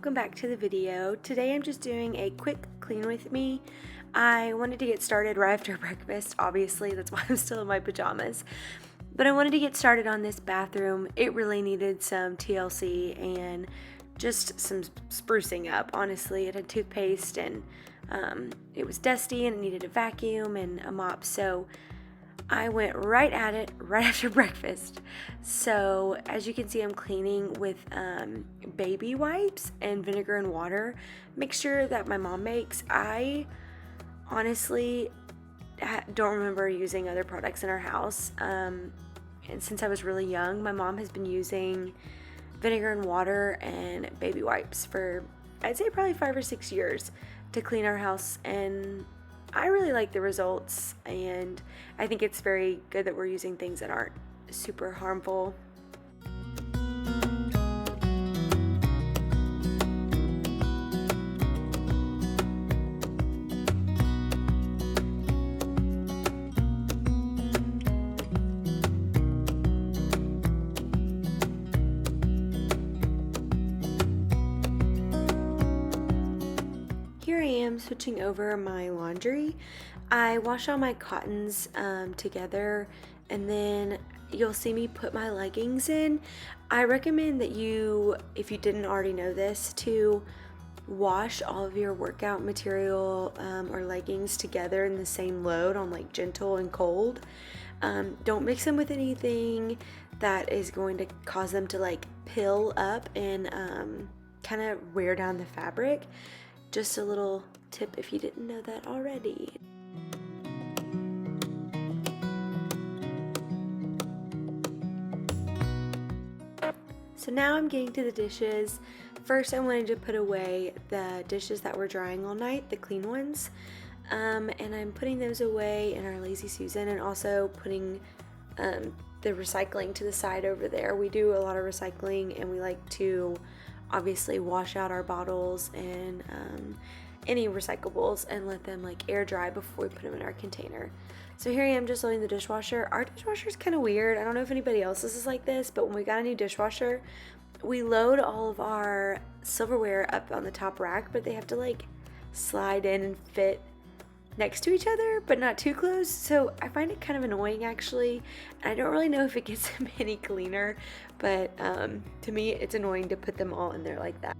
welcome back to the video. Today I'm just doing a quick clean with me. I wanted to get started right after breakfast, obviously, that's why I'm still in my pajamas. But I wanted to get started on this bathroom. It really needed some TLC and just some sprucing up, honestly. It had toothpaste and it was dusty and it needed a vacuum and a mop, so I went right at it right after breakfast. So as you can see, I'm cleaning with baby wipes and vinegar and water mixture that my mom makes. I honestly don't remember using other products in our house. And since I was really young, my mom has been using vinegar and water and baby wipes for, I'd say, probably 5 or 6 years to clean our house, and I really like the results, and I think it's very good that we're using things that aren't super harmful. Here I am switching over my laundry. I wash all my cottons together, and then you'll see me put my leggings in. I recommend that you, if you didn't already know this, to wash all of your workout material or leggings together in the same load on like gentle and cold. Don't mix them with anything that is going to cause them to like pill up and kind of wear down the fabric. Just a little tip if you didn't know that already. So now I'm getting to the dishes. First, I wanted to put away the dishes that were drying all night, the clean ones. And I'm putting those away in our Lazy Susan, and also putting the recycling to the side over there. We do a lot of recycling, and we like to obviously wash out our bottles and any recyclables and let them like air dry before we put them in our container. So here I am just loading the dishwasher. Our dishwasher is kind of weird. I don't know if anybody else's is like this, but when we got a new dishwasher, we load all of our silverware up on the top rack, but they have to like slide in and fit next to each other, but not too close. So I find it kind of annoying, actually. I don't really know if it gets them any cleaner, but to me it's annoying to put them all in there like that.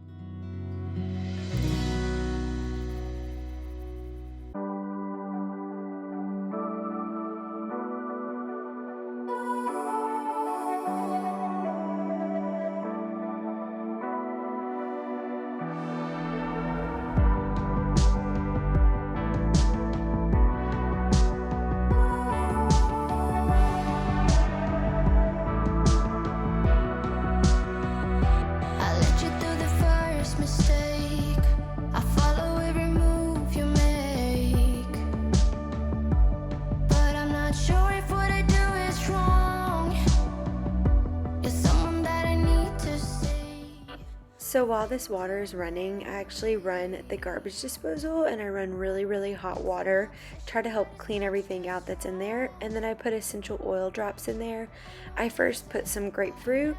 So while this water is running, I actually run the garbage disposal, and I run really hot water, try to help clean everything out that's in there, and then I put essential oil drops in there. I first put some grapefruit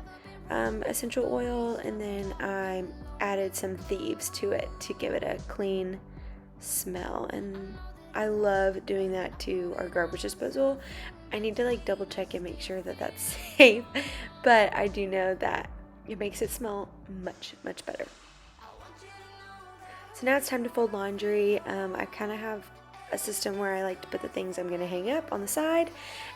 essential oil, and then I added some thieves to it to give it a clean smell, and I love doing that to our garbage disposal. I need to like double check and make sure that that's safe, but I do know that it makes it smell much better. So now it's time to fold laundry. I kind of have a system where I like to put the things I'm going to hang up on the side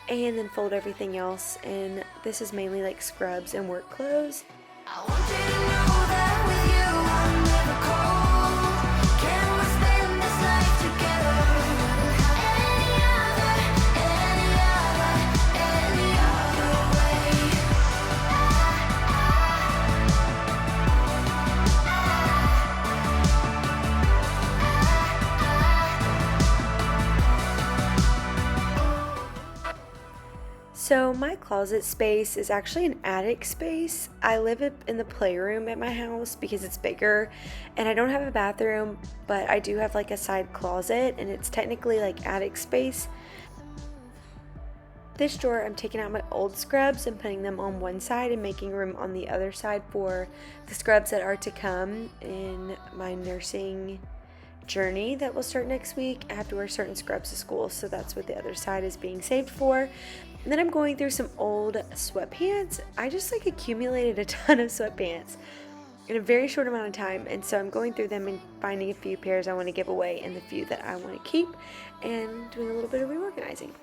and then fold everything else. And this is mainly like scrubs and work clothes. I want you to know that with you I'm never cold. Can we spend this life together? Any other way. So my closet space is actually an attic space. I live in the playroom at my house because it's bigger, and I don't have a bathroom, but I do have like a side closet, and it's technically like attic space. this drawer, I'm taking out my old scrubs and putting them on one side and making room on the other side for the scrubs that are to come in my nursing journey that will start next week. I have to wear certain scrubs to school, so that's what the other side is being saved for. And then I'm going through some old sweatpants. I just like accumulated a ton of sweatpants in a very short amount of time, and so I'm going through them and finding a few pairs I want to give away and the few that I want to keep, and doing a little bit of reorganizing.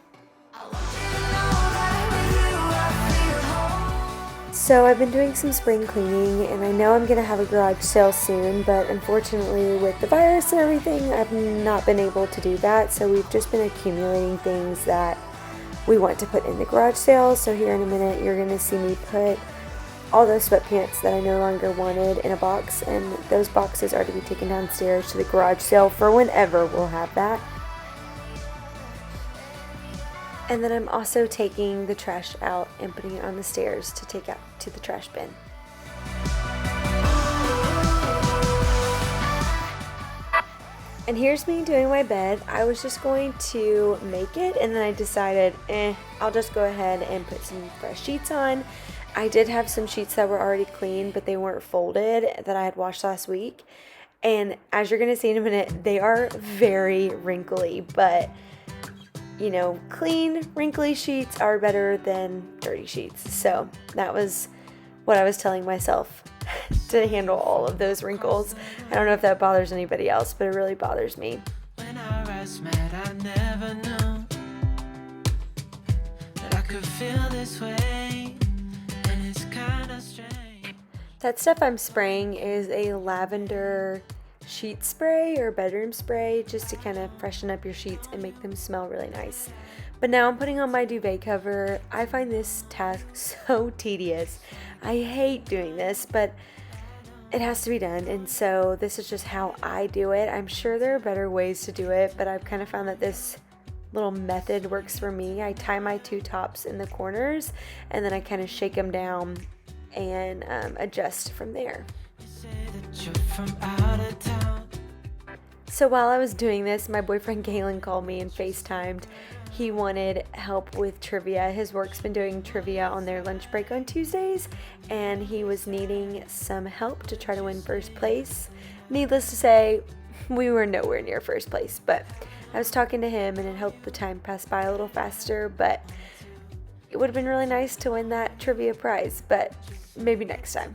So I've been doing some spring cleaning, and I know I'm going to have a garage sale soon, but unfortunately with the virus and everything, I've not been able to do that. So we've just been accumulating things that we want to put in the garage sale. So here in a minute, you're going to see me put all those sweatpants that I no longer wanted in a box, and those boxes are to be taken downstairs to the garage sale for whenever we'll have that. And then I'm also taking the trash out and putting it on the stairs to take out to the trash bin. And here's me doing my bed. I was just going to make it, and then I decided, I'll just go ahead and put some fresh sheets on. I did have some sheets that were already clean, but they weren't folded, that I had washed last week. And as you're going to see in a minute, they are very wrinkly, but you know, clean, wrinkly sheets are better than dirty sheets. So that was what I was telling myself to handle all of those wrinkles. I don't know if that bothers anybody else, but it really bothers me. When I first met, I never knew that I could feel this way, and it's kind of strange. That stuff I'm spraying is a lavender sheet spray or bedroom spray, just to kind of freshen up your sheets and make them smell really nice. But now I'm putting on my duvet cover. I find this task so tedious. I hate doing this, but it has to be done, and so this is just how I do it. I'm sure there are better ways to do it, but I've kind of found that this little method works for me. I tie my two tops in the corners, and then I kind of shake them down and adjust from there. So while I was doing this, my boyfriend Galen called me and FaceTimed. He wanted help with trivia. His work's been doing trivia on their lunch break on Tuesdays, and he was needing some help to try to win first place. Needless to say, we were nowhere near first place, but I was talking to him and it helped the time pass by a little faster, but it would have been really nice to win that trivia prize, but maybe next time.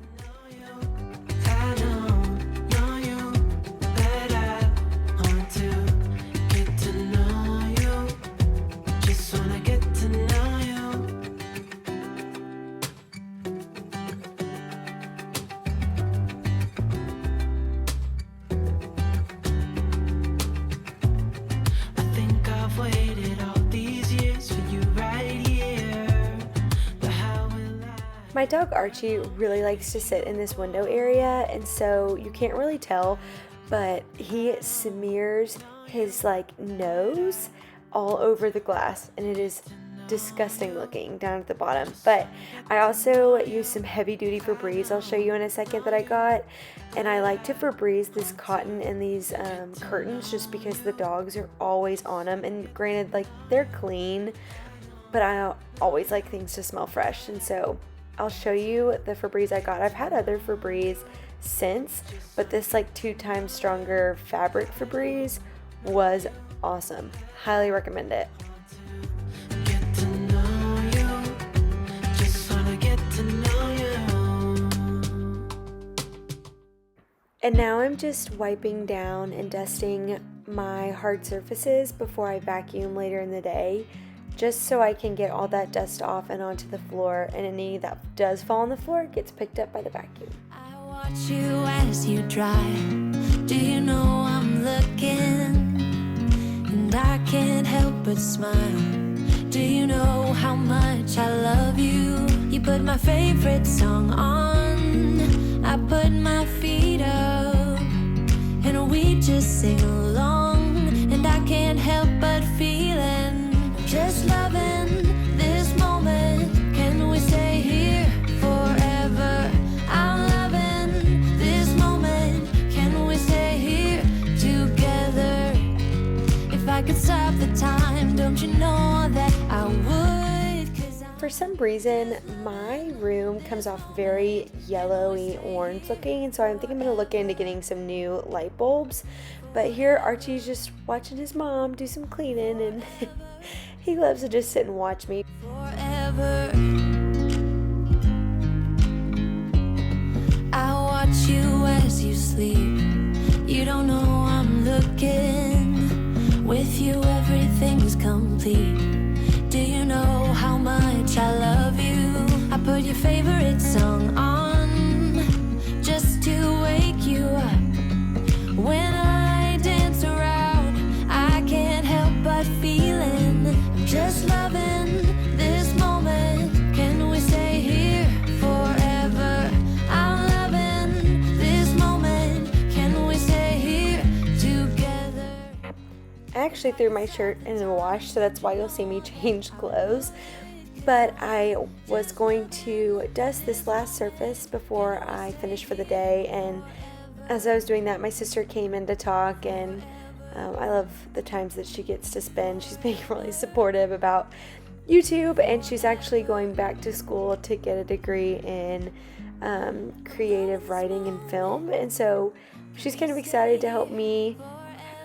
My dog Archie really likes to sit in this window area, and so you can't really tell, but he smears his nose all over the glass, and it is disgusting looking down at the bottom. But I also use some heavy duty Febreze I'll show you in a second that I got, and I like to Febreze this cotton and these curtains just because the dogs are always on them, and granted they're clean, but I always like things to smell fresh, and so I'll show you the Febreze I got. I've had other Febreze since, but this 2 times stronger fabric Febreze was awesome. Highly recommend it. And now I'm just wiping down and dusting my hard surfaces before I vacuum later in the day, just so I can get all that dust off and onto the floor, and any that does fall on the floor gets picked up by the vacuum. I watch you as you drive. Do you know I'm looking? And I can't help but smile. Do you know how much I love you? You put my favorite song on. I put my feet up, and we just sing along. And I can't help but feeling just loving this moment. Can we stay here forever? I'm loving this moment. Can we stay here together? If I could stop the time, don't you know that I would? for some reason my room comes off very yellowy orange looking, and so I think I'm going to look into getting some new light bulbs. But here Archie's just watching his mom do some cleaning, and he loves to just sit and watch me. Forever, I watch you as you sleep. You don't know I'm looking. With you everything's complete. Do you know how much I love you? I put your favorite song on just to wake you up. When I dance around, I can't help but feeling I'm just loving this moment. Can we stay here forever? I'm loving this moment. Can we stay here together? I actually threw my shirt in the wash, so that's why you'll see me change clothes. But I was going to dust this last surface before I finished for the day, and as I was doing that, my sister came in to talk, and I love the times that she gets to spend. She's being really supportive about YouTube, and she's actually going back to school to get a degree in creative writing and film, and so she's kind of excited to help me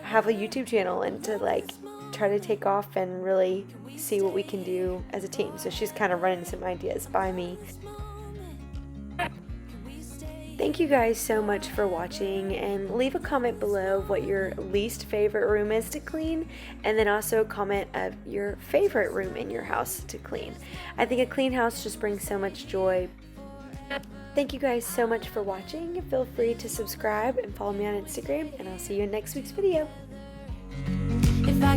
have a YouTube channel and to like try to take off and really see what we can do as a team. So she's kind of running some ideas by me. Thank you guys so much for watching, and leave a comment below of what your least favorite room is to clean, and then also a comment of your favorite room in your house to clean. I think a clean house just brings so much joy. Thank you guys so much for watching. Feel free to subscribe and follow me on Instagram, and I'll see you in next week's video.